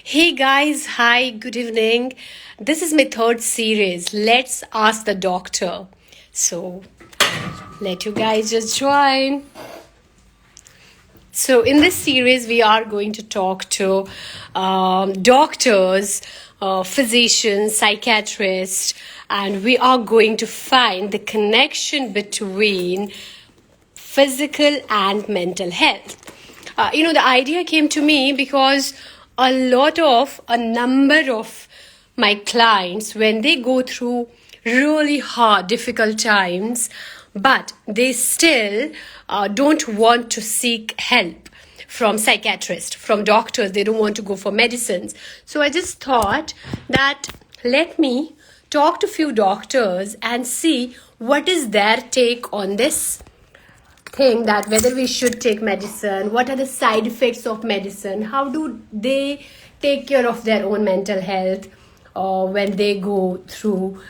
Hey guys, hi, good evening. This is my third series. Let's ask the doctor. So, let you guys just join. So, in this series, we are going to talk to doctors, physicians, psychiatrists, and we are going to find the connection between physical and mental health. The idea came to me because a number of my clients, when they go through really hard, difficult times, but they still don't want to seek help from psychiatrists, from doctors. They don't want to go for medicines. So I just thought that let me talk to few doctors and see what is their take on this thing, that whether we should take medicine, what are the side effects of medicine, how do they take care of their own mental health when they go through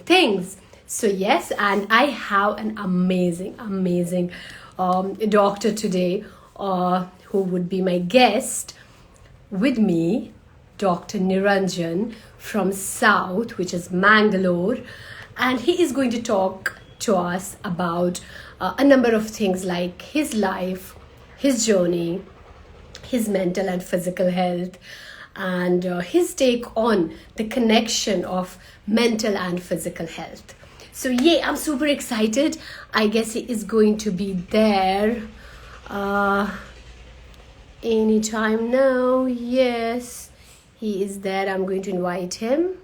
things. So yes, and I have an amazing doctor today who would be my guest with me, Dr. Niranjan from South, which is Mangalore, and he is going to talk to us about a number of things like his life, his journey, his mental and physical health, and his take on the connection of mental and physical health. So yeah, I'm super excited. I guess he is going to be there anytime now. Yes, he is there. I'm going to invite him.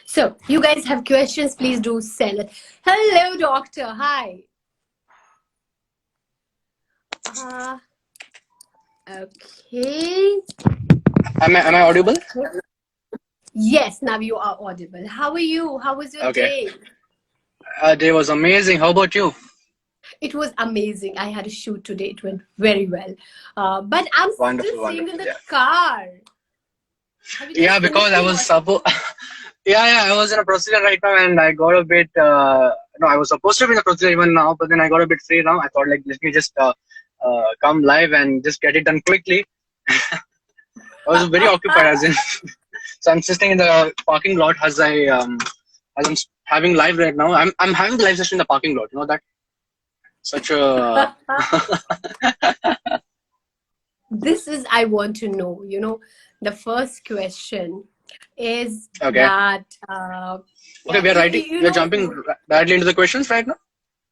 So, you guys have questions, please do send it. Hello, doctor. Hi. Okay. Am I audible? Yes, now you are audible. How are you? How was your Okay. day? Day was amazing. How about you? It was amazing. I had a shoot today. It went very well. But I'm Wonderful, still sitting in wonderful. the Yeah. car. Have you Yeah, just because finished I me was or? supposed. Yeah, I was in a procedure right now, and I got a bit. No, I was supposed to be in the procedure even now, but then I got a bit free now. I thought, like, let me just come live and just get it done quickly. I was very occupied, as in. So I'm sitting in the parking lot as I'm having live right now. I'm having the live session in the parking lot. You know that such a. This is, I want to know, the first question is Okay. that, Okay, we are writing. We are jumping directly into the questions right now.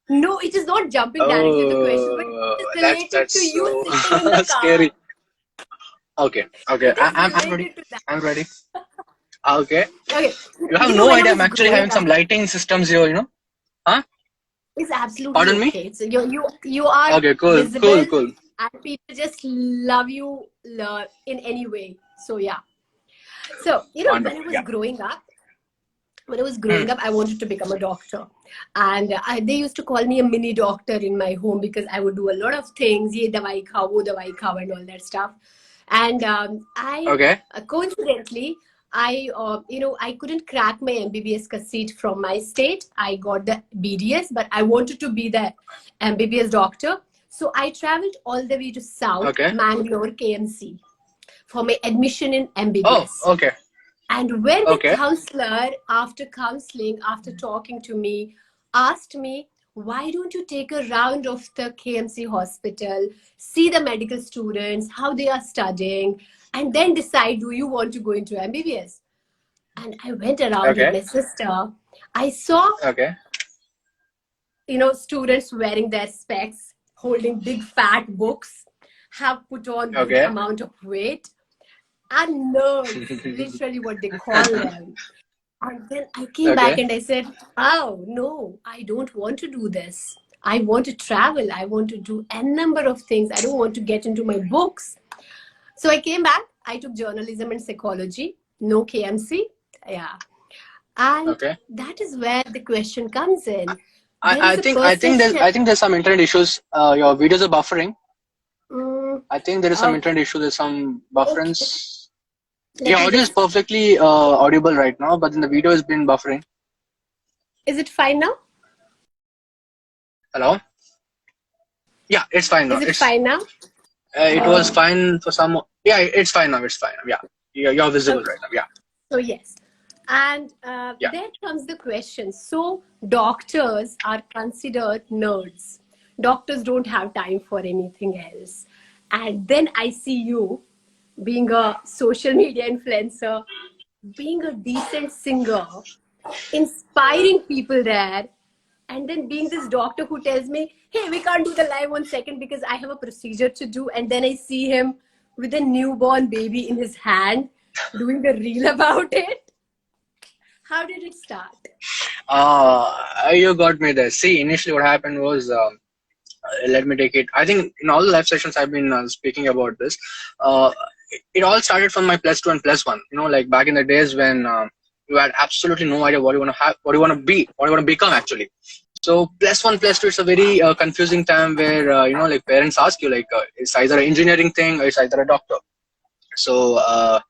no, it is not jumping directly to the question, but it Oh, is related that's to you so sitting in the car. scary. Okay, It is I'm ready. related to that. I'm ready. Okay, Okay, you have no when I idea. I'm was actually growing having some up, lighting systems here. You know? Huh? it's absolutely Pardon me? okay. So you are Okay, visible, cool. and people just love you in any way. So yeah. So when I Wonderful. was Yeah. growing up, Hmm. I wanted to become a doctor. And they used to call me a mini doctor in my home because I would do a lot of things, ye dawai khao, wo dawai khao, and all that stuff. And I, Okay. coincidentally, I couldn't crack my MBBS seat from my state. I got the BDS, but I wanted to be the MBBS doctor. So I traveled all the way to South, Okay. Mangalore, KMC, for my admission in Oh, MBBS. okay. And where the Okay. counselor, after counseling, after talking to me, asked me, why don't you take a round of the KMC hospital, see the medical students, how they are studying, and then decide, do you want to go into MBBS? And I went around with Okay. my sister. I saw, Okay. students wearing their specs, holding big fat books, have put on big Okay. amount of weight, and nerds, literally what they call them. And then I came back Okay. and I said, oh, no, I don't want to do this. I want to travel. I want to do a number of things. I don't want to get into my books. So I came back. I took journalism and psychology, no KMC. Yeah. And Okay. that is where the question comes in. There is a I perception. think there's some internet issues. Your videos are buffering. Mm, I think there is some okay. internet issue. There's some Okay. bufferance. Let Your me audio is just. perfectly audible right now, but then the video has been buffering. Is it fine now? Hello. Yeah, it's fine now. Is it fine now? It was fine for some. Yeah, it's fine now. It's fine. Yeah, you're visible Okay. right now. Yeah, So yes, and yeah. there comes the question. So doctors are considered nerds. Doctors don't have time for anything else. And then I see you being a social media influencer, being a decent singer, inspiring people there, and then being this doctor who tells me, hey, we can't do the live 1 second because I have a procedure to do. And then I see him with a newborn baby in his hand doing the reel about it. How did it start? You got me there. See, initially what happened was, let me take it. I think in all the live sessions I've been speaking about this. It all started from my plus two and plus one. Like back in the days when you had absolutely no idea what you want to have, what you want to be, what you want to become actually. So plus one, plus two, it's a very confusing time where like parents ask you like it's either an engineering thing or it's either a doctor. So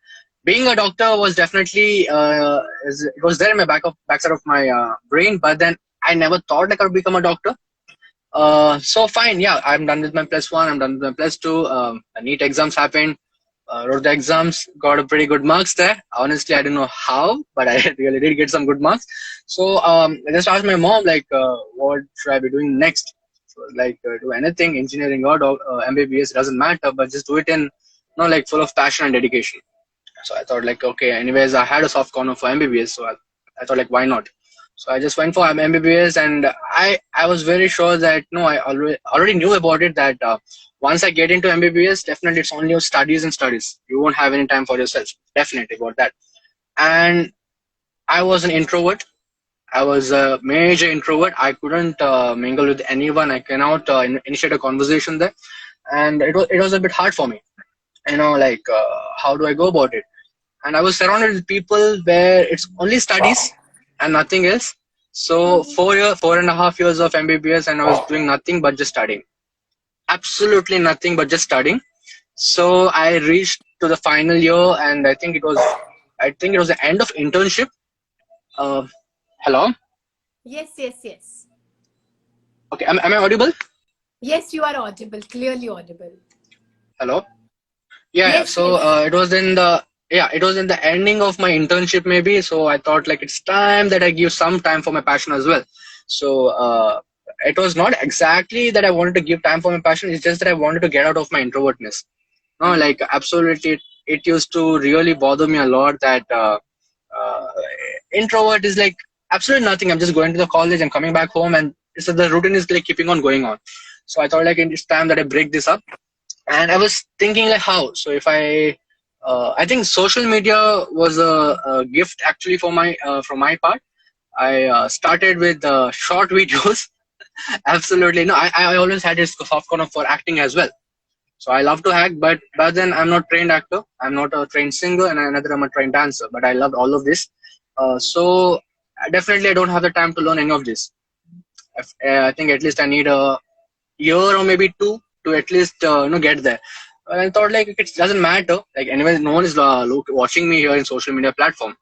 being a doctor was definitely it was there in my backside of my brain, but then I never thought like I would become a doctor. So fine, yeah, I'm done with my plus one. I'm done with my plus two. The NEET exams happened. Wrote the exams, got a pretty good marks there. Honestly, I don't know how, but I really did get some good marks. So I just asked my mom like, what should I be doing next? So like, do anything, engineering or MBBS, doesn't matter, but just do it in, like full of passion and dedication. So I thought like, okay, anyways, I had a soft corner for MBBS, so I thought like, why not? So I just went for MBBS, and I was very sure that no, I already knew about it that once I get into MBBS, definitely it's only your studies and studies. You won't have any time for yourself. Definitely about that. And I was an introvert. I was a major introvert. I couldn't mingle with anyone. I cannot initiate a conversation there, and it was a bit hard for me. Like how do I go about it? And I was surrounded with people where it's only studies and nothing else. So 4.5 years of MBBS, and I was doing nothing but just studying. Absolutely nothing but just studying. So I reached to the final year, and I think it was the end of internship. Uh, Hello. Yes, yes, yes. Okay, am I audible? Yes, you are audible, clearly audible. Hello. Yeah. Yes, So yes. it was in the ending of my internship maybe. So I thought like it's time that I give some time for my passion as well. So it was not exactly that I wanted to give time for my passion. It's just that I wanted to get out of my introvertness. No, like absolutely, it used to really bother me a lot that uh, introvert is like absolutely nothing. I'm just going to the college and coming back home, and so the routine is like keeping on going on. So I thought like it's time that I break this up, and I was thinking like how. So if I think social media was a gift actually for my from my part. I started with short videos. Absolutely no. I always had this soft corner for acting as well. So I love to act, but then I'm not trained actor. I'm not a trained singer, and another I'm a trained dancer. But I loved all of this. So definitely I don't have the time to learn any of this. I think at least I need a year or maybe two to at least get there. And I thought like it doesn't matter. Like anyway, no one is watching me here in social media platform.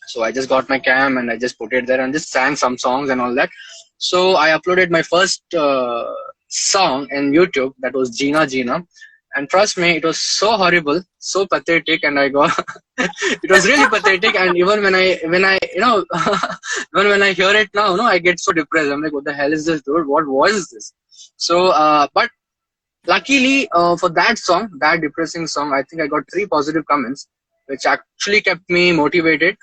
So I just got my cam and I just put it there and just sang some songs and all that. So I uploaded my first song in YouTube, that was Gina Gina. And trust me, it was so horrible, so pathetic, and I got it was really pathetic. And even when I even when I hear it now, no, I get so depressed. I'm like, what the hell is this, dude? What was this? So, but luckily for that song, that depressing song, I think I got 3 positive comments, which actually kept me motivated.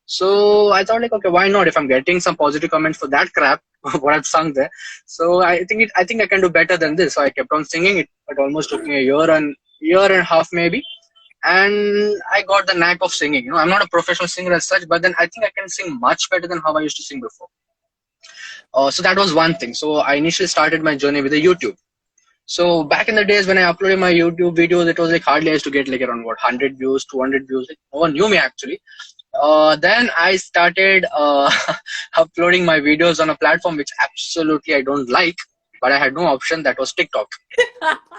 So I thought like, okay, why not? If I'm getting some positive comments for that crap, what I've sung there, so I think I can do better than this. So I kept on singing it. It almost took me a year and a half maybe, and I got the knack of singing. I'm not a professional singer as such, but then I think I can sing much better than how I used to sing before. So that was one thing. So I initially started my journey with the YouTube. So back in the days when I uploaded my YouTube videos, it was like hardly I used to get like around 100 views, 200 views. Like, no one knew me actually. Then I started uploading my videos on a platform which absolutely I don't like, but I had no option. That was TikTok.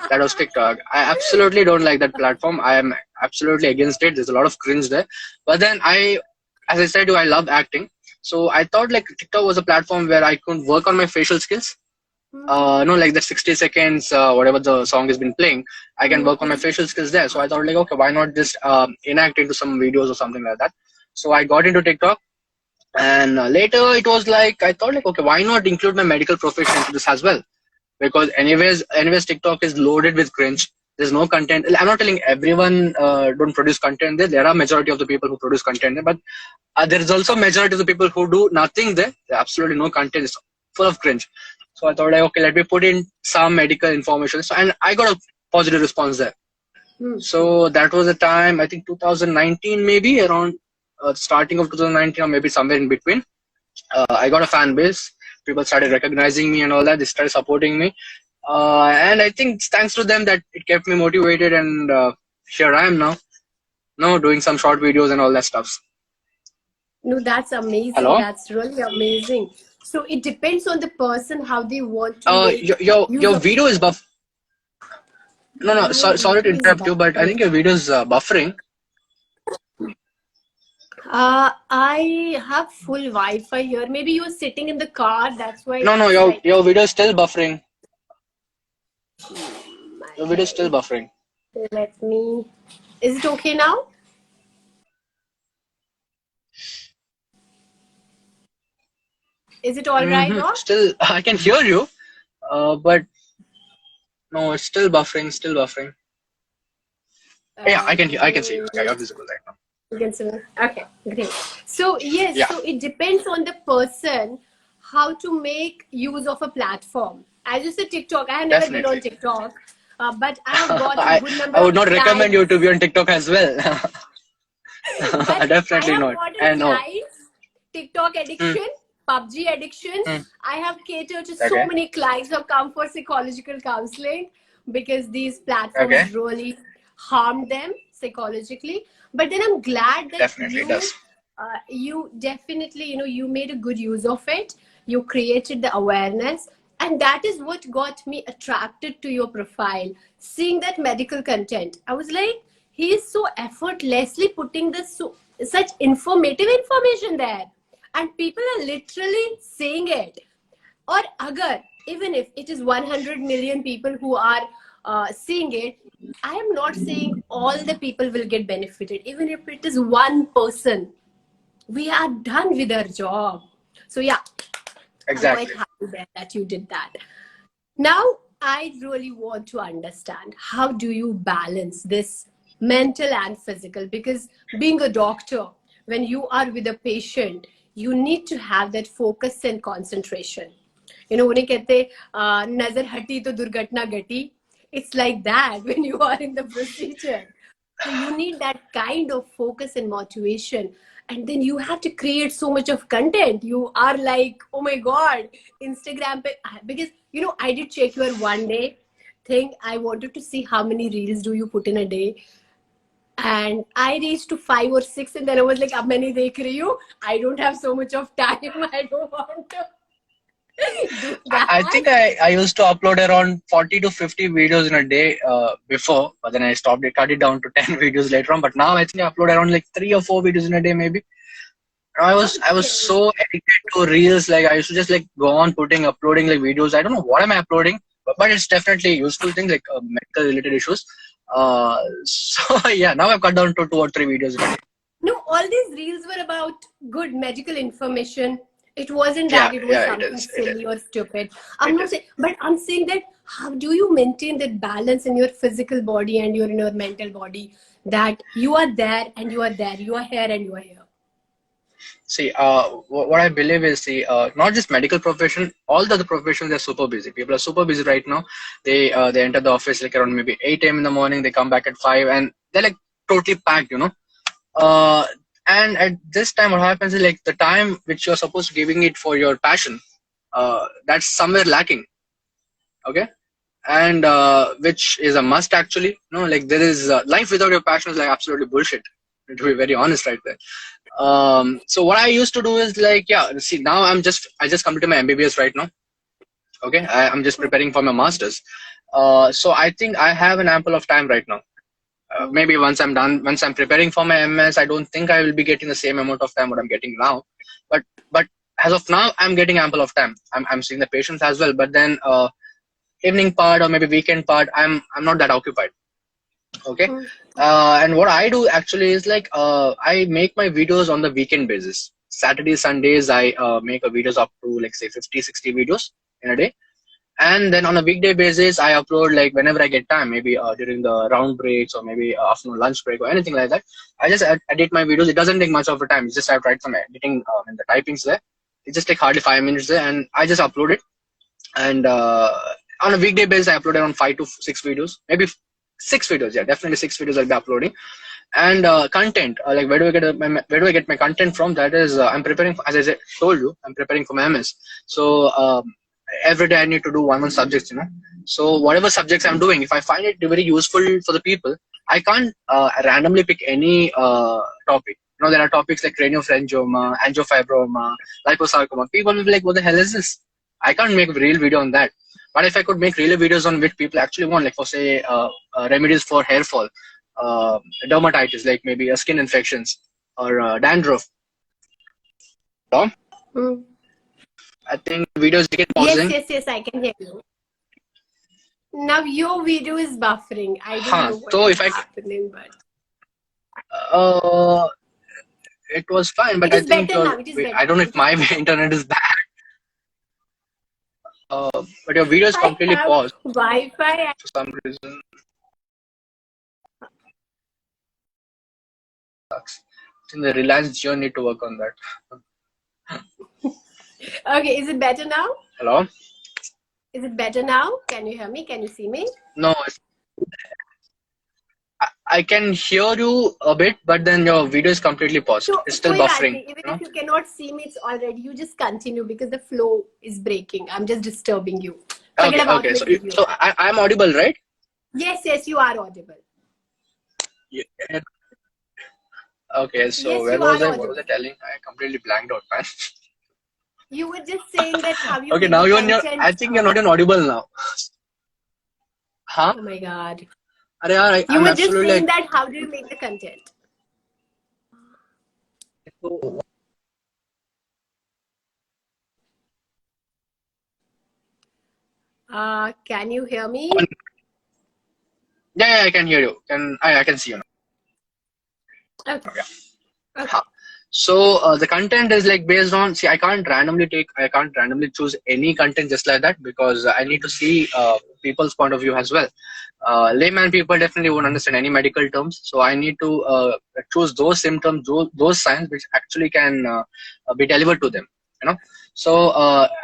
That was TikTok. I absolutely don't like that platform. I am absolutely against it. There's a lot of cringe there. But then as I said, I love acting. So I thought like TikTok was a platform where I could work on my facial skills. no, like the 60 seconds, whatever the song has been playing, I can work on my facial skills there. So I thought like, okay, why not just enact into some videos or something like that. So I got into TikTok, and later it was like, I thought like, okay, why not include my medical profession into this as well? Because anyways, TikTok is loaded with cringe. There's no content. I'm not telling everyone don't produce content there. There are majority of the people who produce content there, but there's also majority of the people who do nothing there. Absolutely no content. It's full of cringe. So I thought like, okay, let me put in some medical information. So, and I got a positive response there. So that was the time, I think 2019, maybe around starting of 2019, or maybe somewhere in between. I got a fan base. People started recognizing me and all that. They started supporting me. And I think it's thanks to them that it kept me motivated. And here I am now, doing some short videos and all that stuff. No, that's amazing. Hello? That's really amazing. So it depends on the person how they want to make your video is buff. No, sorry to interrupt you, but I think your video is buffering. I have full Wi-Fi here. Maybe you're sitting in the car. That's why. No, your video is still buffering. Your video is still buffering. Let me. Is it okay now? Is it all right now? Still, I can hear you, but no, it's still buffering. Still buffering. Yeah, I can see you. Yeah, you're visible right now. You can see me. Okay, great. So yes, yeah. So it depends on the person how to make use of a platform. As you said, TikTok. I have never been on TikTok, but I have got a good number. I would not recommend you to be on TikTok as well. Definitely not. And no. TikTok addiction, PUBG addiction. I have catered to so many clients who have come for psychological counseling because these platforms really harmed them psychologically. But then I'm glad that you definitely, you made a good use of it. You created the awareness. And that is what got me attracted to your profile. Seeing that medical content, I was like, he is so effortlessly putting this such informative information there. And people are literally saying it. Or agar, even if it is 100 million people who are seeing it, I am not saying all the people will get benefited. Even if it is one person, we are done with our job. So yeah, exactly. I'm quite happy there that you did that. Now, I really want to understand, how do you balance this mental and physical? Because being a doctor, when you are with a patient, you need to have that focus and concentration. उन्हें कहते नजर हटी तो दुर्घटना घटी. It's like that when you are in the procedure. So you need that kind of focus and motivation. And then you have to create so much of content. You are like, oh my God, Instagram. Because, I did check your one day thing. I wanted to see how many reels do you put in a day. And I reached to 5 or 6. And then I was like, ab main nahi dekh rahi hu. I don't have so much of time. I don't want to. I think I used to upload around 40 to 50 videos in a day before, but then I stopped it, cut it down to 10 videos later on. But now I think I upload around like 3 or 4 videos in a day maybe. I was so addicted to reels. Like I used to just like go on uploading like videos. I don't know what am I uploading, but it's definitely useful things like medical related issues. So yeah, now I've cut down to 2 or 3 videos a day. No, all these reels were about good medical information. It wasn't that it was something silly or stupid. I'm not saying, but I'm saying that how do you maintain that balance in your physical body and in your mental body, that you are there and you are there, you are here and you are here? See, what I believe is not just medical profession, all the other professions are super busy. People are super busy right now. They enter the office like around maybe 8 a.m. in the morning. They come back at 5 and they're like totally packed, And at this time, what happens is like the time which you're supposed to giving it for your passion, that's somewhere lacking. Okay. And which is a must actually. Like there is life without your passion is like absolutely bullshit. To be very honest right there. So what I used to do is like, see, now I just completed my MBBS right now. Okay. I'm just preparing for my master's. So I think I have an ample of time right now. Maybe once I'm done, once I'm preparing for my MS, I don't think I will be getting the same amount of time what I'm getting now. But as of now, I'm getting ample of time. I'm seeing the patients as well, but then evening part or maybe weekend part, I'm not that occupied. Okay. And what I do actually is like I make my videos on the weekend basis. Saturdays, Sundays, I make a videos up to like say 50, 60 videos in a day. And then on a weekday basis, I upload like whenever I get time, maybe during the round breaks or maybe afternoon lunch break or anything like that. I just edit my videos. It doesn't take much of a time. It's just I have to write some editing and the typings there. It just take hardly 5 minutes there, and I just upload it. And on a weekday basis, I upload around 5 to 6 videos, maybe 6 videos. Yeah, definitely 6 videos I'll be uploading. And content, like where do I get my content from? That is, I'm preparing for, as I told you, I'm preparing for my MS. So every day I need to do one subjects, So whatever subjects I'm doing, if I find it very useful for the people, I can't randomly pick any topic. There are topics like craniopharyngioma, angiofibroma, liposarcoma. People will be like, what the hell is this? I can't make a real video on that. But if I could make real videos on which people actually want, like for say remedies for hair fall, dermatitis, like maybe skin infections or dandruff. Tom? I think videos you can pause in. Yes, I can hear you. Now your video is buffering. I don't know what is happening, but it was fine, but I think I don't know if my internet is bad. But your video is completely paused. Wi-Fi for some reason. Sucks. I think the Reliance Jio need to work on that. Okay, is it better now? Hello? Is it better now? Can you hear me? Can you see me? No, I can hear you a bit, but then your video is completely paused. So, it's still buffering. Even if you cannot see me, it's already, you just continue because the flow is breaking. I'm just disturbing you. Okay. So I'm audible, right? Yes, you are audible. Yeah. Okay, so yes, where was I? What was I telling? I completely blanked out, man. You were just saying that how you. Okay, now you're in I think you're not in audible now. Huh? Oh my God. You were just saying that how do you make the content? Can you hear me? Yeah, I can hear you. I can see you now. Okay. So the content is like based on, I can't randomly choose any content just like that, because I need to see people's point of view as well. Layman people definitely won't understand any medical terms, so I need to choose those symptoms, those signs which actually can be delivered to them, So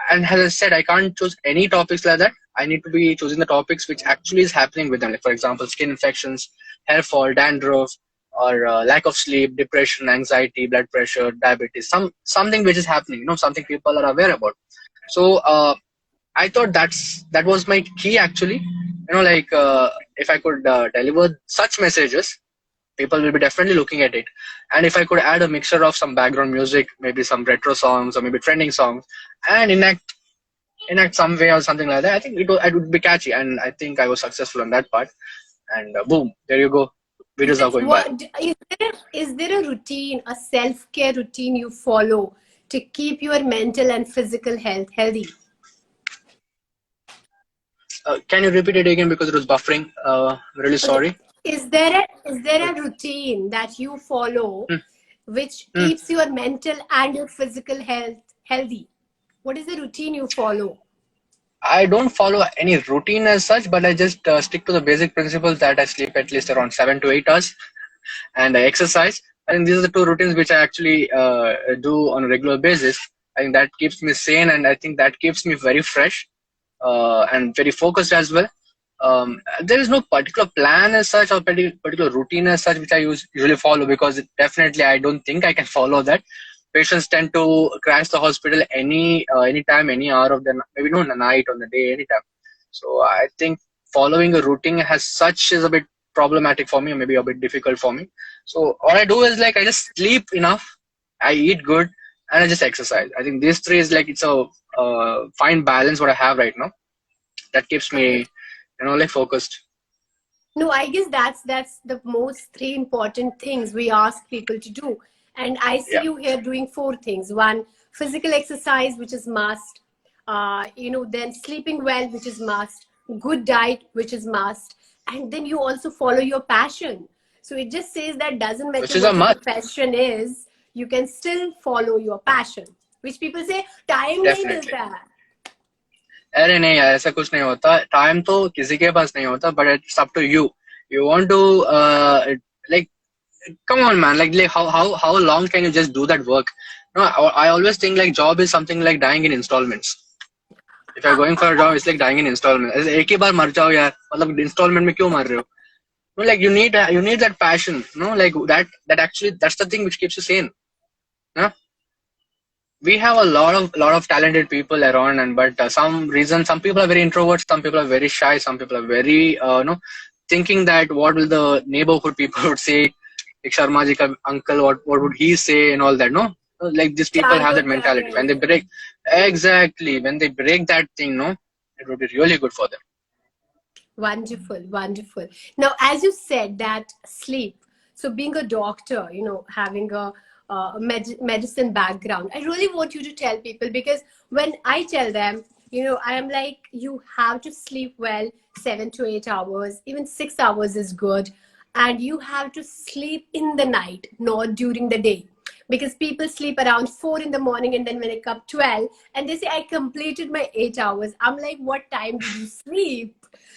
and as I said, I can't choose any topics like that. I need to be choosing the topics which actually is happening with them, like for example skin infections, hair fall, dandruff, or lack of sleep, depression, anxiety, blood pressure, diabetes, something which is happening, something people are aware about. So I thought that was my key actually. If I could deliver such messages, people will be definitely looking at it. And if I could add a mixture of some background music, maybe some retro songs or maybe trending songs, and enact some way or something like that, I think it would be catchy. And I think I was successful on that part. And boom, there you go. Videos are going viral. Is there a routine, a self-care routine you follow to keep your mental and physical health healthy? Can you repeat it again, because it was buffering? Really sorry. Is there a routine that you follow which keeps your mental and your physical health healthy? What is the routine you follow? I don't follow any routine as such, but I just stick to the basic principles that I sleep at least around 7 to 8 hours, and I exercise. I think these are the two routines which I actually do on a regular basis. I think that keeps me sane, and I think that keeps me very fresh and very focused as well. There is no particular plan as such or particular routine as such which I usually follow, because definitely I don't think I can follow that. Patients tend to crash the hospital any time, any hour of the maybe not the night or the day, anytime. So I think following a routine as such is a bit problematic for me, or maybe a bit difficult for me. So all I do is like I just sleep enough, I eat good, and I just exercise. I think these three is like it's a fine balance what I have right now. That keeps me, like focused. No, I guess that's the most three important things we ask people to do. And I see you here doing 4 things. 1, physical exercise, which is must, then sleeping well, which is must, good diet, which is must, and then you also follow your passion. So it just says that doesn't which matter is a what your must. profession is, you can still follow your passion, which people say time nahi Definitely. milta hai. अरे नहीं यार, ऐसा कुछ नहीं होता. Time तो किसी के पास नहीं होता, but it's up to you. You want to like, come on man, like how long can you just do that work? No, I always think like job is something like dying in installments. If you're going for a job, it's like dying in installments. ऐसे एक ही बार मर जाओ यार, मतलब installment में क्यों मर रहे हो? No, like you need that passion, no, like that actually, that's the thing which keeps you sane. No? We have a lot of talented people around, and but some reason, some people are very introverts, some people are very shy, some people are very thinking that what will the neighborhood people would say, like Sharma ji ka uncle, what would he say and all that. No, like these people Chand have ho that mentality. When they jaye. break, exactly, when they break that thing, no, it would be really good for them. Wonderful, wonderful. Now, as you said, that sleep. So, being a doctor, having a medicine background, I really want you to tell people, because when I tell them, I am like, you have to sleep well, 7 to 8 hours, even 6 hours is good. And you have to sleep in the night, not during the day. Because people sleep around 4 in the morning and then wake up 12 and they say, I completed my 8 hours. I'm like, what time did you sleep?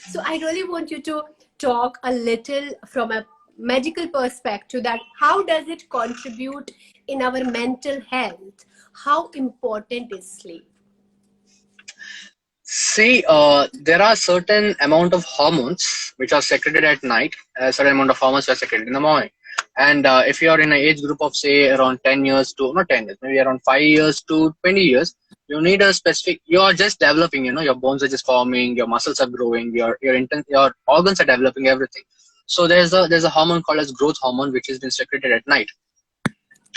So I really want you to talk a little from a medical perspective, that how does it contribute in our mental health? How important is sleep? See, there are certain amount of hormones which are secreted at night, a certain amount of hormones are secreted in the morning. And if you are in an age group of say around 10 years to, not 10 years, maybe around 5 years to 20 years, you need a specific, you are just developing, your bones are just forming, your muscles are growing, your organs are developing, everything. So there's a hormone called as growth hormone, which has been secreted at night.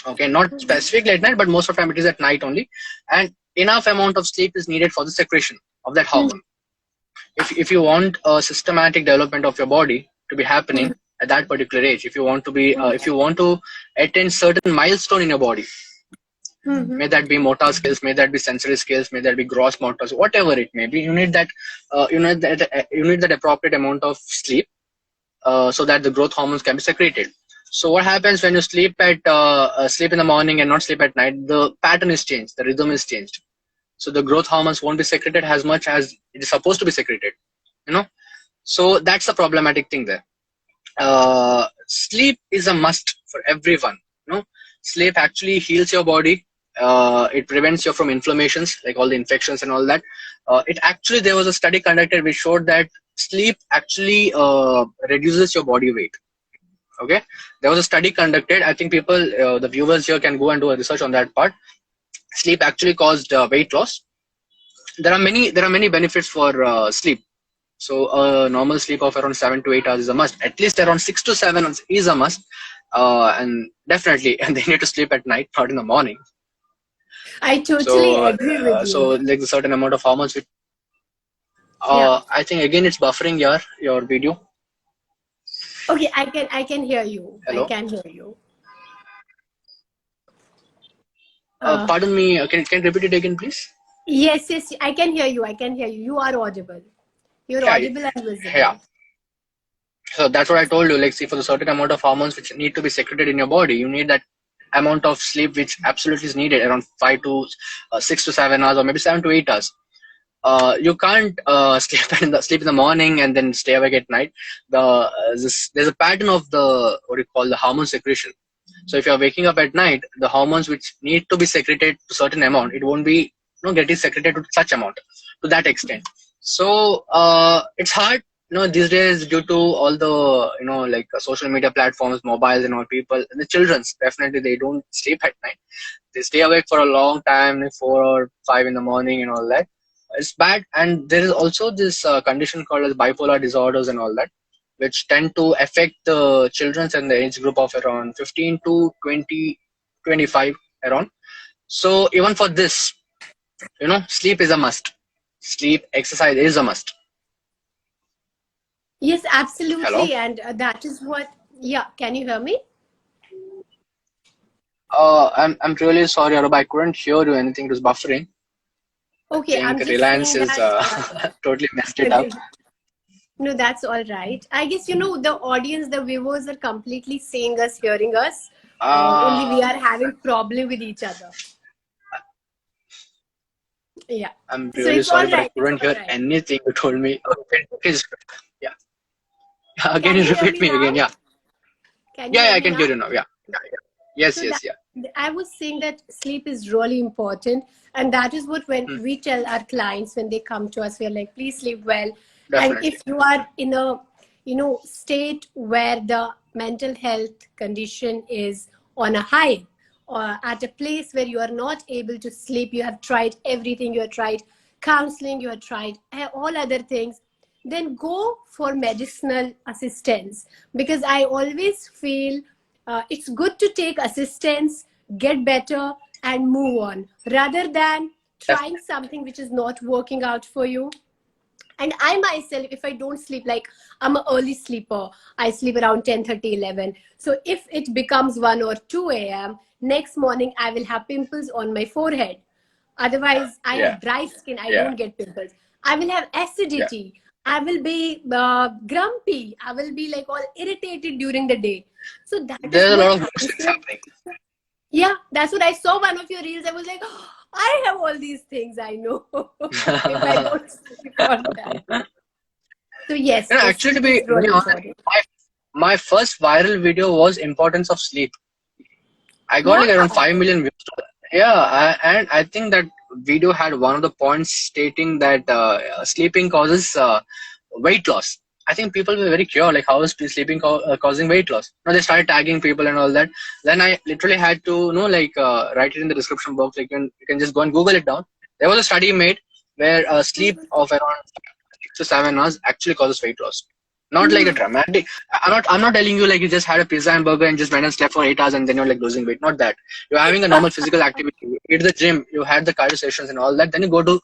Okay, not specifically at night, but most of the time it is at night only. And enough amount of sleep is needed for the secretion of that hormone. If you want a systematic development of your body to be happening at that particular age, if you want to be if you want to attain certain milestone in your body, may that be motor skills, may that be sensory skills, may that be gross motor, whatever it may be, you need that you need that appropriate amount of sleep, so that the growth hormones can be secreted. So what happens when you sleep sleep in the morning and not sleep at night? The pattern is changed, the rhythm is changed. So the growth hormones won't be secreted as much as it is supposed to be secreted. So that's the problematic thing there. Sleep is a must for everyone. Sleep actually heals your body. It prevents you from inflammations, like all the infections and all that. There was a study conducted which showed that sleep actually reduces your body weight. Okay, there was a study conducted. I think people, the viewers here, can go and do a research on that part. Sleep actually caused weight loss. There are many benefits for sleep. So a normal sleep of around 7 to 8 hours is a must. At least around 6 to 7 hours is a must. And definitely, and they need to sleep at night, not in the morning. I totally So agree with so you. like a certain amount of hormones. Which, Yeah. I think again it's buffering your video. Okay, I can hear you. I Hello. can hear you. Uh, Pardon me. Can you repeat it again, please? yes, I can hear you. I can hear you. You are audible. You're Yeah. audible and Yeah. visible. So that's what I told you. Like, see, for the certain amount of hormones which need to be secreted in your body, you need that amount of sleep, which absolutely is needed, around 6 to 7 hours, or maybe 7 to 8 hours. You can't sleep in the morning and then stay awake at night. There's a pattern of the what you call the hormone secretion. So if you're waking up at night, the hormones which need to be secreted to certain amount, it won't be getting secreted to such amount, to that extent. So it's hard, these days, due to all the like social media platforms, mobiles, and all. People, the children's, definitely they don't sleep at night. They stay awake for a long time, like 4 or 5 in the morning and all that. It's bad. And there is also this condition called as bipolar disorders and all that, which tend to affect the children's and the age group of around 15 to 20, 25 around. So even for this, sleep is a must. Sleep, exercise is a must. Yes, Hello. absolutely. And that is what, yeah, can you hear me? I'm really sorry, Aruba. I couldn't hear you anything. It was buffering. I Okay, think I'm just Reliance saying is that. totally messed it up. No, that's all right. I guess the audience, the viewers are completely seeing us, hearing us. Only we are having problem with each other. Yeah. I'm So really it's all sorry, but I right. It's couldn't all hear right. anything you told me. Yeah. Can Can you you hear repeat me me again? now? Yeah. Can you Yeah, hear yeah, I me can hear now? you now. Yeah. Yeah, yeah. Yes, So that yes, yeah. I was saying that sleep is really important, and that is what when Hmm, we tell our clients when they come to us, we're like, please sleep well. And definitely. if you are in a state where the mental health condition is on a high, or at a place where you are not able to sleep, you have tried everything, you have tried counseling, you have tried all other things, then go for medicinal assistance, because I always feel it's good to take assistance, get better, and move on rather than trying Definitely. something which is not working out for you. And I myself, if I don't sleep, like I'm an early sleeper, I sleep around 10:30, 11. So if it becomes 1 or 2 a.m., next morning I will have pimples on my forehead. Otherwise, I Yeah, have dry skin, I yeah, don't get pimples. I will have yeah. acidity, I will be grumpy, I will be like all irritated during the day. So that is There's a what lot of those happens things when, happening. yeah, that's what I saw one of your reels. I was like, oh, I have all these things, I know. If I don't sleep on time. So yes, the Actually, to sleep be is very really honest, important. my first viral video was importance of sleep. I got like around Wow. 5 million views. Yeah, and I think that video had one of the points stating that sleeping causes weight loss. I think people were very curious, like how is sleeping causing weight loss? Now they started tagging people and all that. Then I literally had to, write it in the description box. Like you can just go and Google it down. There was a study made where sleep of around 6 to 7 hours actually causes weight loss. Not like a dramatic. I'm not telling you like you just had a pizza and burger and just went and slept for 8 hours and then you're like losing weight. Not that. You're having a normal physical activity. You hit the gym. You had the cardio sessions and all that. Then you go to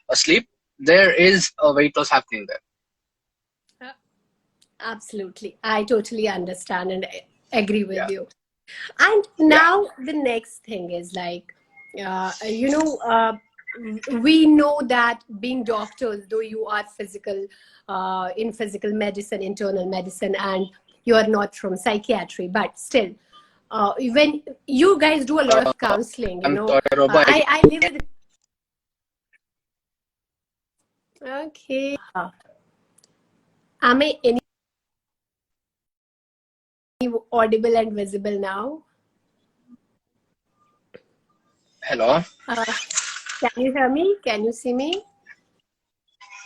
a sleep. There is a weight loss happening there. Absolutely. I totally understand and agree with Yeah, you. And yeah. now the next thing is like, uh, you know, uh, we know that being doctors, though you are in physical medicine, internal medicine, and you are not from psychiatry, but still, when you guys do a lot of counseling, I'm sorry, Roba. I live with. Okay. Am I any audible and visible now? Hello. Uh, can you hear me? Can you see me?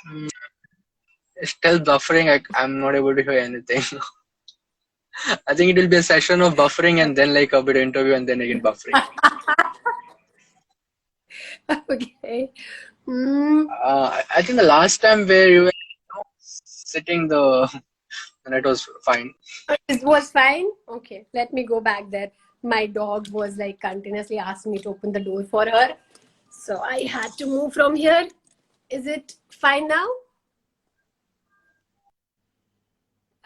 Mm, It's still buffering. I'm not able to hear anything. I think it will be a session of buffering and then like a bit of interview and then again buffering. Okay. Mm, I think the last time where you were sitting the net was fine. it was fine. Okay, let me go back there. My dog was like continuously asking me to open the door for her. So I had to move from here. Is it fine now?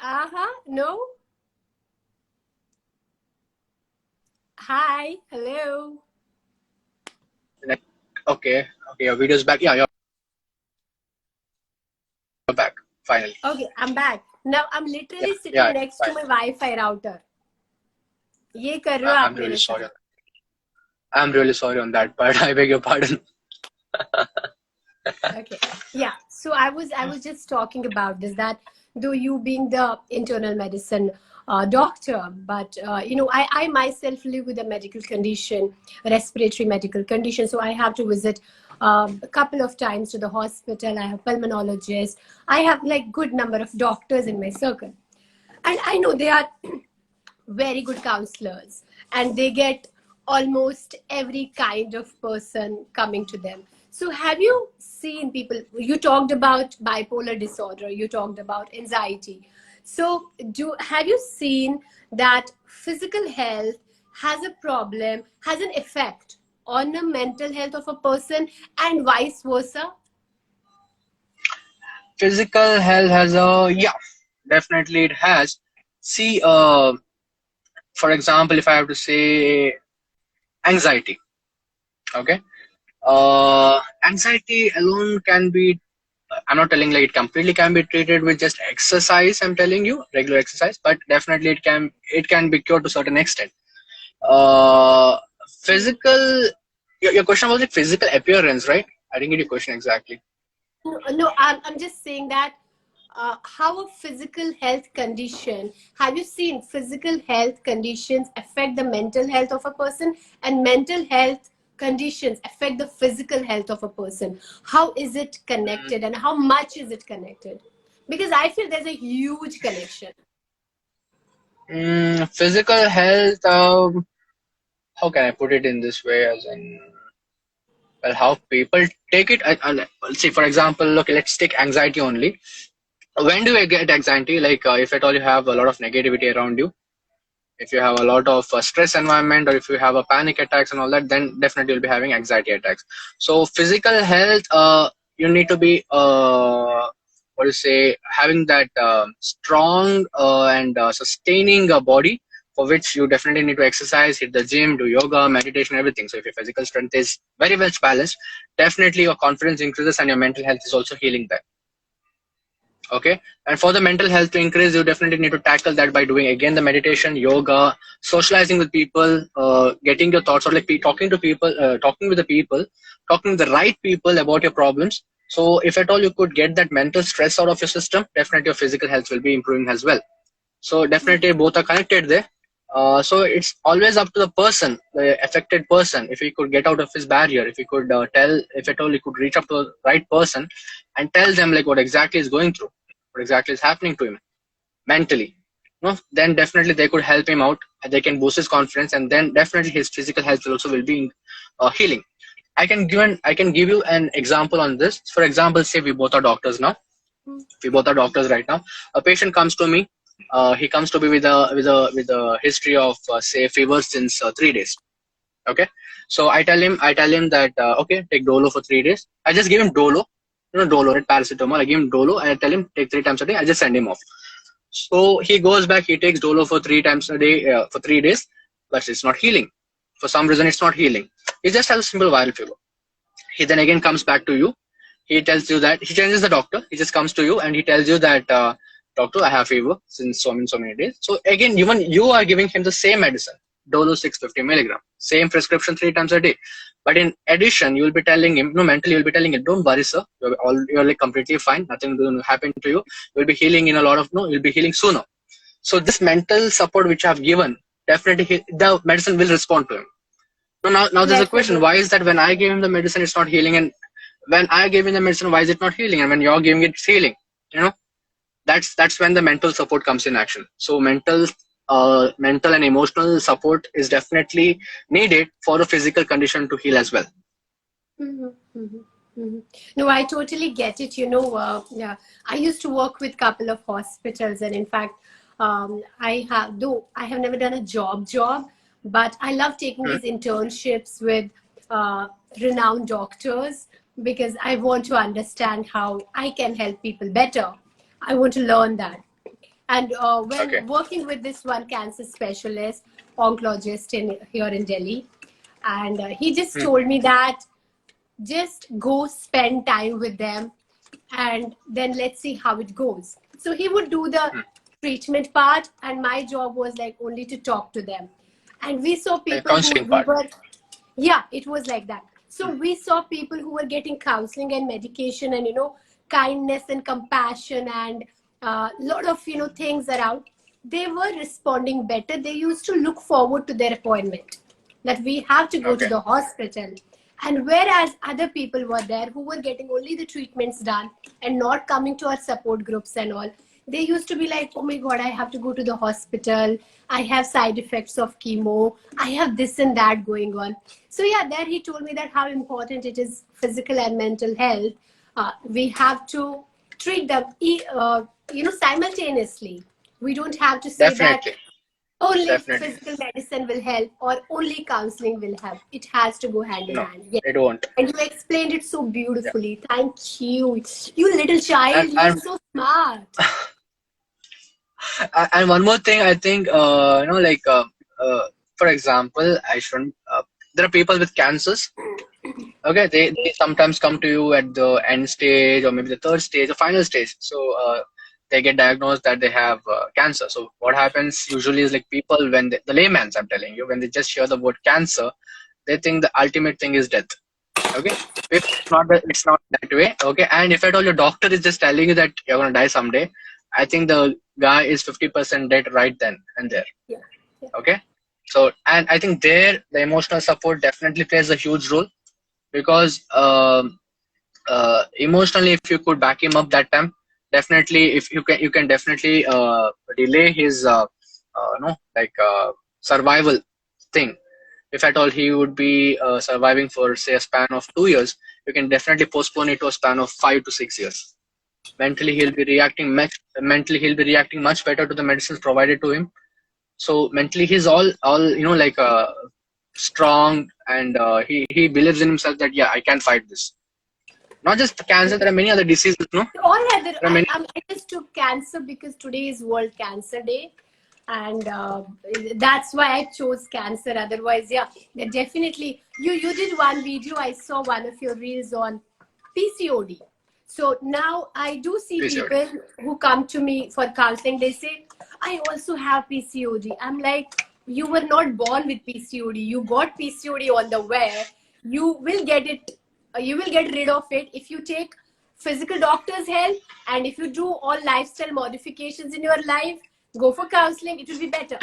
Uh-huh. No? Hi. Hello. Like, okay, your video's back. Yeah, you're back finally. Okay, I'm back. Now I'm Yeah, literally yeah, sitting next to fine. my Wi-Fi router. ये कर रहे हो आप I'm really मेरे sorry. साथ. I'm really sorry on that part. I beg your pardon. Okay. Yeah. So I was just talking about this, that though you being the internal medicine doctor, but I myself live with a medical condition, a respiratory medical condition. So I have to visit a couple of times to the hospital. I have pulmonologists. I have like good number of doctors in my circle, and I know they are very good counselors, and they get almost every kind of person coming to them. So have you seen people, you talked about bipolar disorder, you talked about anxiety, so do have you seen that physical health has a problem, has an effect on the mental health of a person, and vice versa? Physical health has definitely it has. See, For example, if I have to say anxiety, okay, anxiety alone can be, I'm not telling like it completely can be treated with just exercise. I'm telling you regular exercise, but definitely it can be cured to a certain extent. Uh, Physical. Your question was like physical appearance, right? I didn't get your question exactly. No, I'm just saying that how a physical health condition, have you seen physical health conditions affect the mental health of a person, and mental health conditions affect the physical health of a person? How is it connected and how much is it connected? Because I feel there's a huge connection. Physical health. How can I put it in this way? As in, well, how people take it. See, for example, okay, let's take anxiety only. When do you get anxiety? Like, if at all you have a lot of negativity around you, if you have a lot of stress environment, or if you have a panic attacks and all that, then definitely you'll be having anxiety attacks. So physical health, you need to be what do you say, having that strong and sustaining body, for which you definitely need to exercise, hit the gym, do yoga, meditation, everything. So if your physical strength is very well balanced, definitely your confidence increases and your mental health is also healing that. Okay, and for the mental health to increase, you definitely need to tackle that by doing again the meditation, yoga, socializing with people, getting your thoughts, or like talking to people, talking with the people, talking to the right people about your problems. So if at all you could get that mental stress out of your system, definitely your physical health will be improving as well. So definitely both are connected there. So it's always up to the person, the affected person, if he could get out of his barrier, if he could tell, if at all he could reach up to the right person and tell them like what exactly is going through, what exactly is happening to him mentally. No, then definitely they could help him out. They can boost his confidence, and then definitely his physical health also will be healing. I can give you an example on this. For example, say we both are doctors now. We both are doctors right now. A patient comes to me. He comes to me with a history of say fever since 3 days. Okay, so I tell him that okay, take Dolo for 3 days. I just give him Dolo, Dolo, right, paracetamol. I give him Dolo and I tell him take 3 times a day. I just send him off. So he goes back. He takes Dolo for 3 times a day for 3 days, but it's not healing. For some reason, it's not healing. He just has a simple viral fever. He then again comes back to you. He tells you that he changes the doctor. He just comes to you and he tells you that doctor, I have fever since so many days. So again, even you are giving him the same medicine, Dolo 650 milligram, same prescription 3 times a day. But in addition, you will be telling him, no, mentally you'll be telling him, don't worry, sir. You're like completely fine. Nothing will happen to you. You'll be healing in a lot of no. You'll be healing sooner. So this mental support which I've given, definitely the medicine will respond to him. So now there's a question. Definitely. Why is that when I give him the medicine, it's not healing, and when I give him the medicine, why is it not healing? And when you're giving it, it's healing. You know, that's when the mental support comes in action. So mental and emotional support is definitely needed for a physical condition to heal as well. Mhm, mhm, mhm. No, I totally get it. Yeah, I used to work with couple of hospitals, and in fact, I have never done a job, but I love taking Hmm. these internships with uh, renowned doctors because I want to understand how I can help people better. I want to learn that. And Okay. when working with this one cancer specialist, oncologist here in Delhi, and he just Hmm. told me that just go spend time with them and then let's see how it goes. So he would do the Hmm. treatment part, and my job was like only to talk to them. And we saw The people who counseling we part. were, yeah, it was like that. So Hmm. we saw people who were getting counseling and medication and, kindness and compassion and a lot of, things around. They were responding better. They used to look forward to their appointment, that we have to go to Okay. the hospital. And whereas other people were there who were getting only the treatments done and not coming to our support groups and all, they used to be like, oh my God, I have to go to the hospital. I have side effects of chemo. I have this and that going on. So, yeah, there he told me that how important it is physical and mental health. We have to treat them, simultaneously. We don't have to say that Definitely. only Definitely. physical medicine will help or only counseling will help. It has to go hand in No, hand. Yes. it won't. And you explained it so Yeah. beautifully. Thank you. You little child, you are And so smart. and one more thing, I think like for example, I shouldn't. There are people with cancers. Okay, they sometimes come to you at the end stage or maybe the third stage or final stage. So they get diagnosed that they have cancer. So what happens usually is like people when the layman's, I'm telling you, when they just hear the word cancer, they think the ultimate thing is death. Okay, if it's not that way. Okay, and if at all your doctor is just telling you that you're gonna die someday, I think the guy is 50% dead right then and there. Yeah. Yeah. Okay, so and I think there the emotional support definitely plays a huge role because emotionally if you could back him up that time, definitely if you can definitely delay his survival thing. If at all he would be surviving for say a span of 2 years, you can definitely postpone it to a span of 5 to 6 years. Mentally he'll be reacting much better to the medicines provided to him. So mentally he's all strong, and he believes in himself that yeah, I can fight this. Not just cancer, there are many other diseases, no? All Heather, There are many. I just took cancer because today is World Cancer Day, and that's why I chose cancer. Otherwise, yeah, definitely. You did one video. I saw one of your reels on PCOD. So now I do see PCOD. people who come to me for counseling. They say, I also have PCOD. I'm like, you were not born with PCOD. You got PCOD on the way. You will get it. You will get rid of it if you take physical doctor's help, and if you do all lifestyle modifications in your life, go for counseling, it will be better.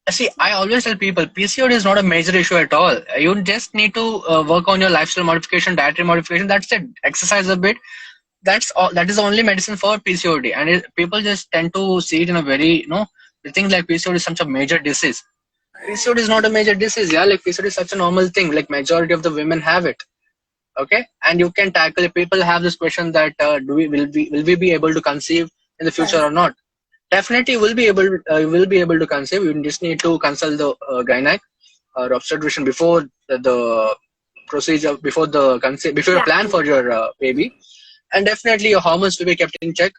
See, I always tell people PCOD is not a major issue at all. You just need to work on your lifestyle modification, dietary modification. That's it. Exercise a bit. That's all. That is the only medicine for PCOD. And people just tend to see it in a very, they think like PCOD is such a major disease. PCOD is not a major disease. Yeah, like PCOD is such a normal thing. Like majority of the women have it. Okay, and you can tackle it. People have this question that will we be able to conceive in the future Yes. or not? Definitely will be able to conceive. You just need to consult the gynec or obstetrician before the procedure, before you plan for your baby, and definitely your hormones will be kept in check.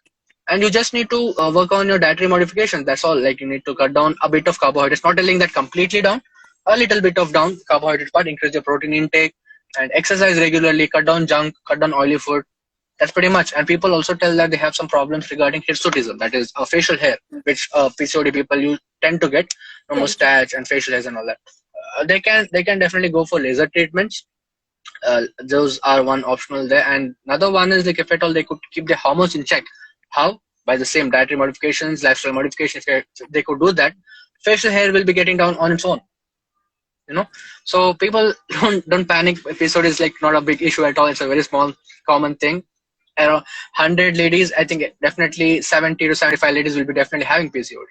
And you just need to work on your dietary modifications. That's all. Like you need to cut down a bit of carbohydrates. Not telling that completely down, a little bit of down carbohydrates, but increase your protein intake and exercise regularly. Cut down junk, cut down oily food. That's pretty much. And people also tell that they have some problems regarding hirsutism, that is facial hair, which PCOD people you tend to get, mustache and facial hairs and all that. They can definitely go for laser treatments. Those are one optional there. And another one is like if at all they could keep their hormones in check. How? By the same dietary modifications, lifestyle modifications. If they could do that, facial hair will be getting down on its own. So people don't panic. PCOD is like not a big issue at all. It's a very small common thing. Around 100 ladies, I think definitely 70 to 75 ladies will be definitely having PCOD.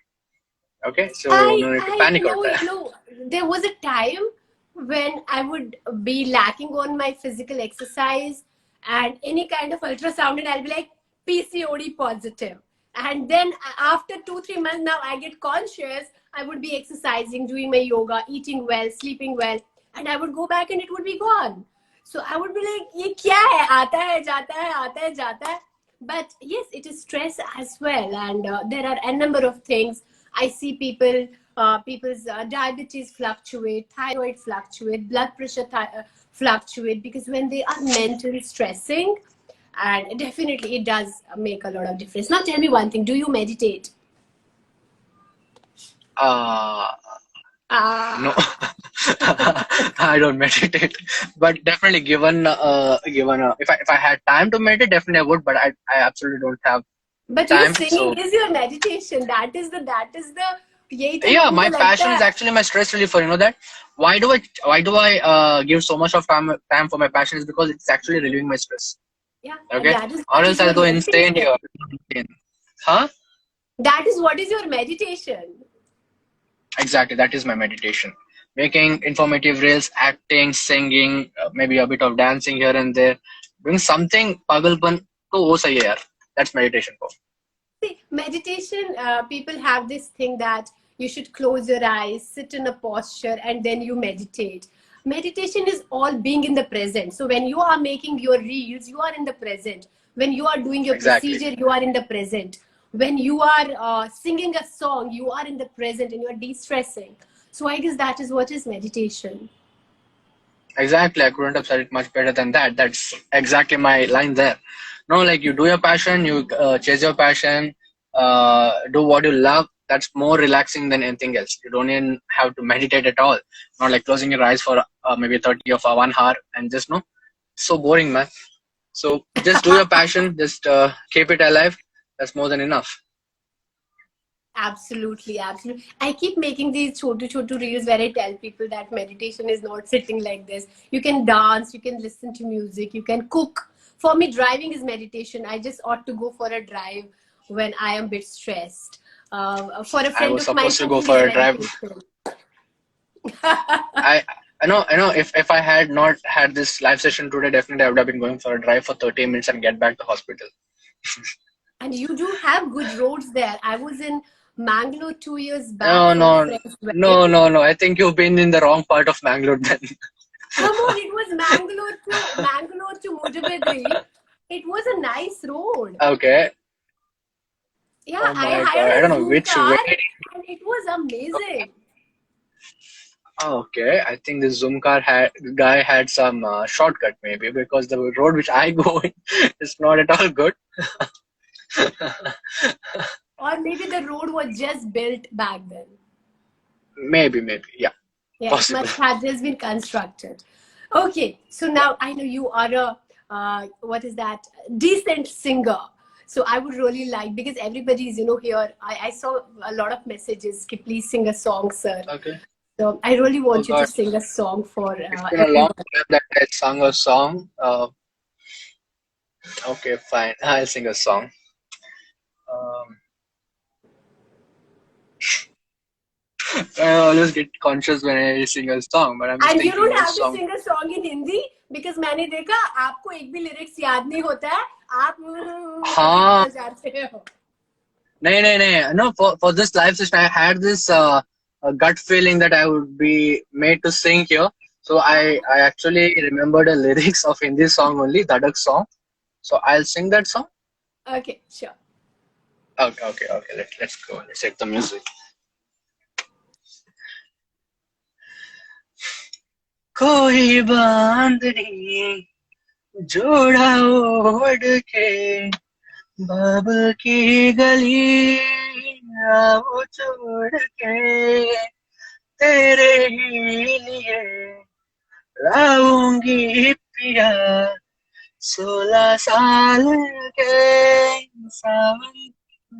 Okay, so no need to panic about that. There was a time when I would be lacking on my physical exercise and any kind of ultrasound, and I'll be like PCOD positive. And then after 2-3 months, now I get conscious. I would be exercising, doing my yoga, eating well, sleeping well, and I would go back and it would be gone. So I would be like, ye kya hai? Aata hai, jata hai, aata hai, jata hai. But yes, it is stress as well. And there are a number of things. I see people's diabetes fluctuate, thyroid fluctuate, blood pressure fluctuate, because when they are mentally stressing, and definitely it does make a lot of difference. Now tell me one thing, do you meditate? No, I don't meditate, but definitely given if I had time to meditate, definitely I would, but I absolutely don't have but time. Singing is your meditation. That is the yeah, my passion is actually my stress reliever. You know that? Why do I give so much of time for my passion? Is because it's actually relieving my stress. Yeah. Okay. Or else I'll go insane here. Huh? That is what is your meditation. Exactly, that is my meditation. Making informative reels, acting, singing, maybe a bit of dancing here and there. Doing something pagalpan to ho sahi hai yaar. That's meditation for. See, meditation, people have this thing that you should close your eyes, sit in a posture, and then you meditate. Meditation is all being in the present. So when you are making your reels, you are in the present. When you are doing your procedure, you are in the present. when you are singing a song, you are in the present and you're de-stressing. So I guess that is what is meditation. Exactly, I couldn't have said it much better than that. That's exactly my line there. No, like you do your passion, you chase your passion, do what you love. That's more relaxing than anything else. You don't even have to meditate at all. Not like closing your eyes for maybe 30 or for 1 hour and just no, so boring, man. So just do your passion, just keep it alive. That's more than enough. Absolutely, absolutely. I keep making these chotu reels where I tell people that meditation is not sitting like this. You can dance, you can listen to music, you can cook. For me, driving is meditation. I just ought to go for a drive when I am a bit stressed. For a I friend was of mine, supposed to go cooking is for a drive. meditation. I I know. If I had not had this live session today, definitely I would have been going for a drive for 30 minutes and get back to hospital. And you do have good roads there. I was in Mangalore 2 years back No, for a no, friend's wedding. no. I think you've been in the wrong part of Mangalore then. Come on, it was Mangalore to Mujabedri. It was a nice road. Okay. Yeah, Oh I my God. hired I don't a know Zoom which way. car and it was amazing. Okay. I think the Zoom car guy had some shortcut maybe because the road which I go in is not at all good. Or maybe the road was just built back then. Maybe. Yeah. Yeah, it Possible. must have just been constructed. Okay, so now I know you are a what is that? Decent singer. So I would really like, because everybody is here. I saw a lot of messages. Ki, please sing a song, sir. Okay. So I really Oh want you to God. sing a song for It's been a long everyone. time that I sung a song. Okay, fine. I'll sing a song. Um, I always get conscious when I sing a song, but I'm just And you thinking don't which have to song. sing a song in Hindi because मैंने देखा आपको एक भी lyrics याद नहीं होता है, आप करके हाँ, निकल जाते हो. नहीं. No, for this live session, I had this gut feeling that I would be made to sing here. So I actually remembered the lyrics of Hindi song only, Dhadak song. So I'll sing that song. Okay, sure. Okay. Let's go. Let's set the music. कोई बांध नहीं जोड़ा ओढ़ के बाबुल की गली आओ छोड़ के तेरे ही लिए लाऊंगी पिया 16 साल के सावन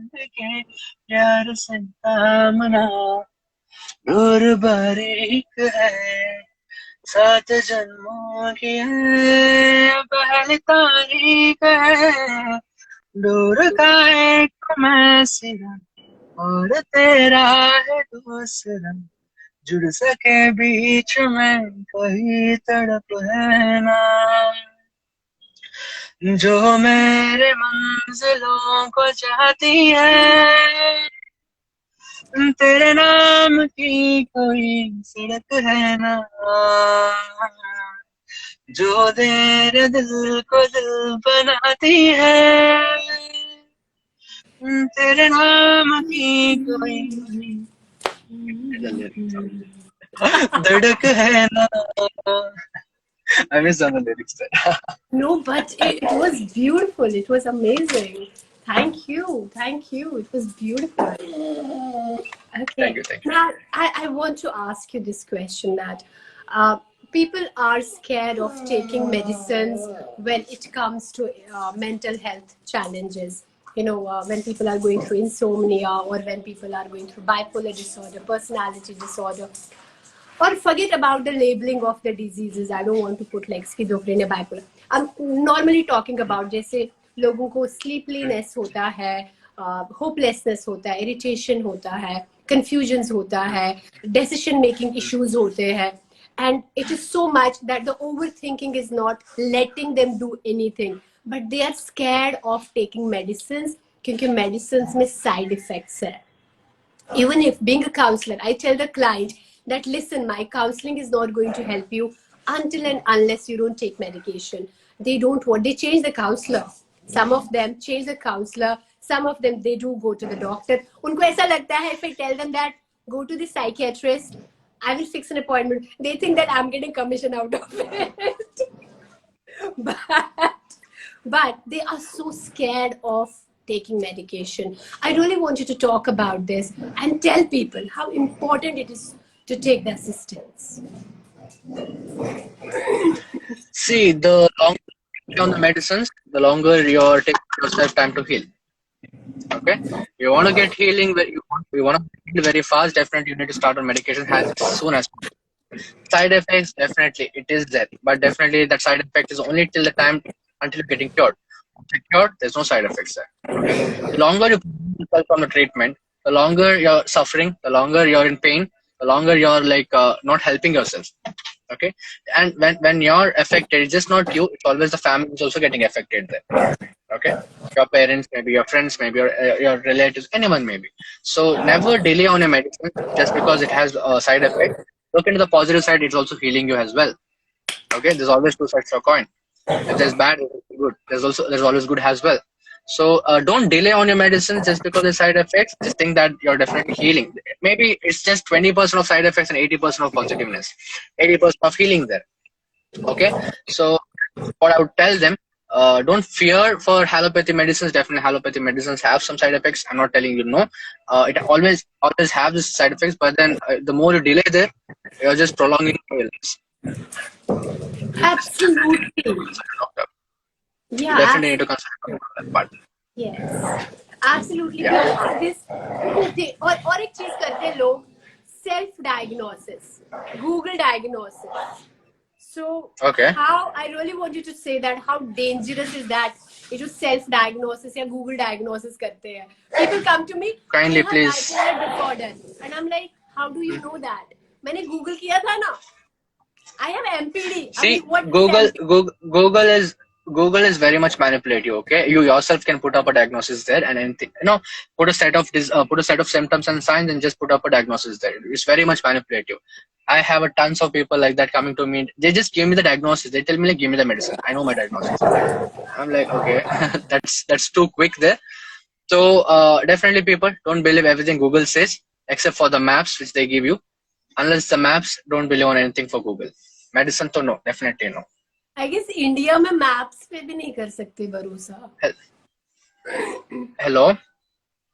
के प्यार से दामना दूर बारीक है 7 जन्मों की है पहली तारीख है दूर का एक मैं सिरा और तेरा है दूसरा जुड़ सके बीच में कहीं तड़प है ना जो मेरे मंजिलों को चाहती है तेरे नाम की कोई सड़क है ना जो तेरे दिल को दिल बनाती है तेरे नाम की कोई धड़क है ना I missed on the lyrics there. No, but it was beautiful. It was amazing. Thank you. Thank you. It was beautiful. Okay. Thank you. Now, I want to ask you this question that people are scared of taking medicines when it comes to mental health challenges. When people are going through insomnia or when people are going through bipolar disorder, personality disorder, or forget about the labeling of the diseases. I don't want to put like schizophrenia, bipolar. I'm normally talking about जैसे लोगों को sleepiness होता है, hopelessness होता है, irritation होता है, confusions होता है, decision making issues होते हैं. And it is so much that the overthinking is not letting them do anything. But they are scared of taking medicines क्योंकि medicines में side effects है. Even if being a counselor, I tell the client that, listen, my counseling is not going to help you until and unless you don't take medication. They don't want, they change the counselor. Some of them change the counselor. Some of them, they do go to the doctor. उनको ऐसा लगता है, if I tell them that go to the psychiatrist, I will fix an appointment, they think that I'm getting commission out of it. but they are so scared of taking medication. I really want you to talk about this and tell people how important it is to take the assistance. See, the longer you're on the medicines, the longer you're taking yourself time to heal. Okay, you want to get healing, you want to heal very fast. Definitely, you need to start on medication as soon as possible. Side effects, definitely, it is there, but definitely that side effect is only till the time until you're getting cured. Once you're cured, there's no side effects there. Okay, the longer you put yourself on the treatment, the longer you're suffering, the longer you're in pain, the longer you're like not helping yourself. Okay, and when you're affected, it's just not you; it's always the family who's also getting affected there. Okay, your parents, maybe your friends, maybe your relatives, anyone maybe. So never delay on your medicine just because it has a side effect. Look into the positive side; it's also healing you as well. Okay, there's always two sides to a coin. If there's bad, there's good. There's always good as well. So don't delay on your medicine just because of side effects. Just think that you're definitely healing. Maybe it's just 20% of side effects and 80% of positiveness, 80% of healing there. Okay, so what I would tell them, don't fear for allopathy medicines. Definitely allopathy medicines have some side effects. I'm not telling you no. It always have these side effects, but then the more you delay there, you're just prolonging your illness. Absolutely. Doctor. Yeah. You definitely need to consider that part. Yes. Absolutely. Yeah. This और एक चीज करते हैं लोग, self diagnosis, Google diagnosis. So Okay. how, I really want you to say that, how dangerous is that? ये जो self diagnosis या Google diagnosis करते हैं. People come to me, Kindly please. bipolar disorder, and I'm like, how do you know that? मैंने Google किया था ना. I have MPD. See, I mean, what Google is very much manipulative. Okay, you yourself can put up a diagnosis there and anything. Put a set of symptoms and signs and just put up a diagnosis there. It's very much manipulative. I have a tons of people like that coming to me. They just give me the diagnosis. They tell me like, give me the medicine. I know my diagnosis. I'm like, okay, that's too quick there. So definitely, people don't believe everything Google says except for the maps which they give you. Unless the maps, don't believe on anything for Google. Medicine तो no, definitely no. I guess India में maps पे भी नहीं कर सकते भरोसा. Hello.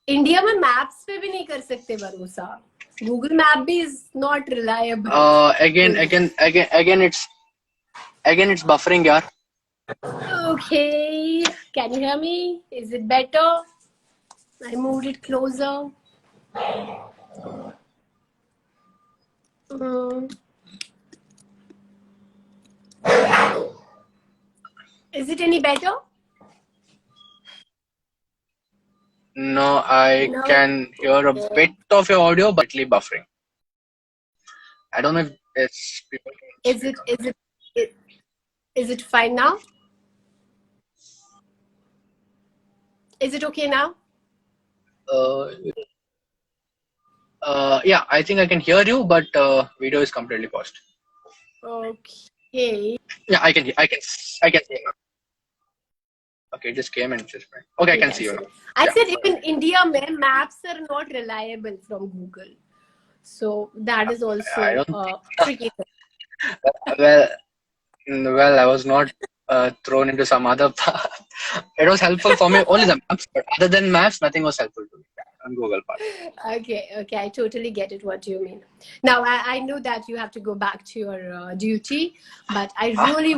India में maps पे भी नहीं कर सकते भरोसा. Google Map भी is not reliable. Again, it's buffering, yaar. Okay, can you hear me? Is it better? I moved it closer. Is it any better? No, I can hear a bit of your audio, but it's buffering. I don't know if it's people. Is it fine now? Is it okay now? Yeah, I think I can hear you, but video is completely paused. Okay. Yeah, I can see you now. Okay, it just came and just went. Okay, I can see you now. I said even India, maps are not reliable from Google, so that is also tricky. Well, I was not thrown into some other path. It was helpful for me only the maps, but other than maps, nothing was helpful to me on Google part. Okay, I totally get it. What you mean? Now I know that you have to go back to your duty, but I really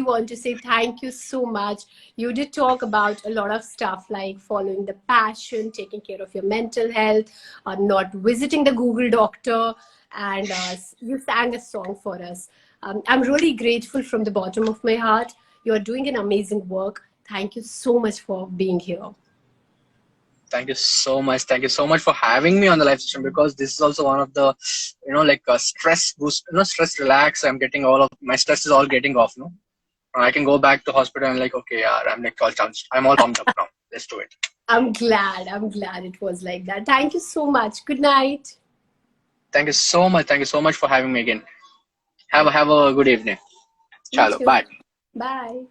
want to say thank you so much. You did talk about a lot of stuff like following the passion, taking care of your mental health, not visiting the Google doctor, and you sang a song for us. I'm really grateful from the bottom of my heart. You're doing an amazing work. Thank you so much for being here. Thank you so much. Thank you so much for having me on the live stream, because this is also one of the, like a stress boost, stress relax. I'm getting all of my stress is all getting off. I can go back to hospital and like, okay, yeah, I'm all pumped up now. Let's do it. I'm glad it was like that. Thank you so much. Good night. Thank you so much. Thank you so much for having me again. Have a good evening. Chalo, bye. Bye.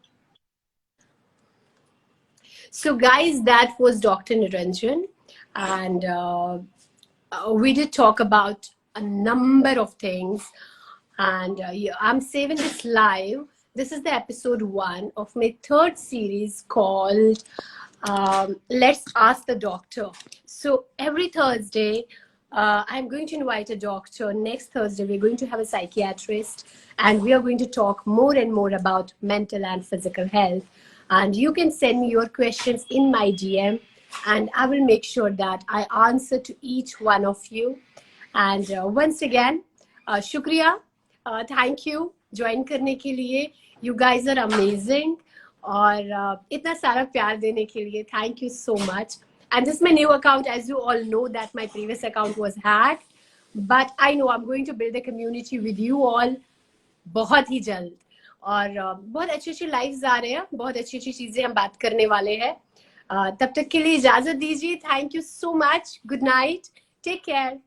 So, guys, that was Dr. Niranjan, and we did talk about a number of things. And yeah, I'm saving this live. This is the episode 1 of my third series called Let's Ask the Doctor. So every Thursday, I'm going to invite a doctor. Next Thursday, we're going to have a psychiatrist, and we are going to talk more and more about mental and physical health. And you can send me your questions in my DM, and I will make sure that I answer to each one of you. And once again, shukriya, thank you join करने के लिए. You guys are amazing, और इतना सारा प्यार देने के लिए thank you so much. And this my new account, as you all know that my previous account was hack, but I know I am going to build a community with you all बहुत ही जल्द. और बहुत अच्छी अच्छी lives आ रहे हैं, बहुत अच्छी अच्छी चीजें हम बात करने वाले हैं. तब तक के लिए इजाजत दीजिए. Thank you so much. Good night. Take care.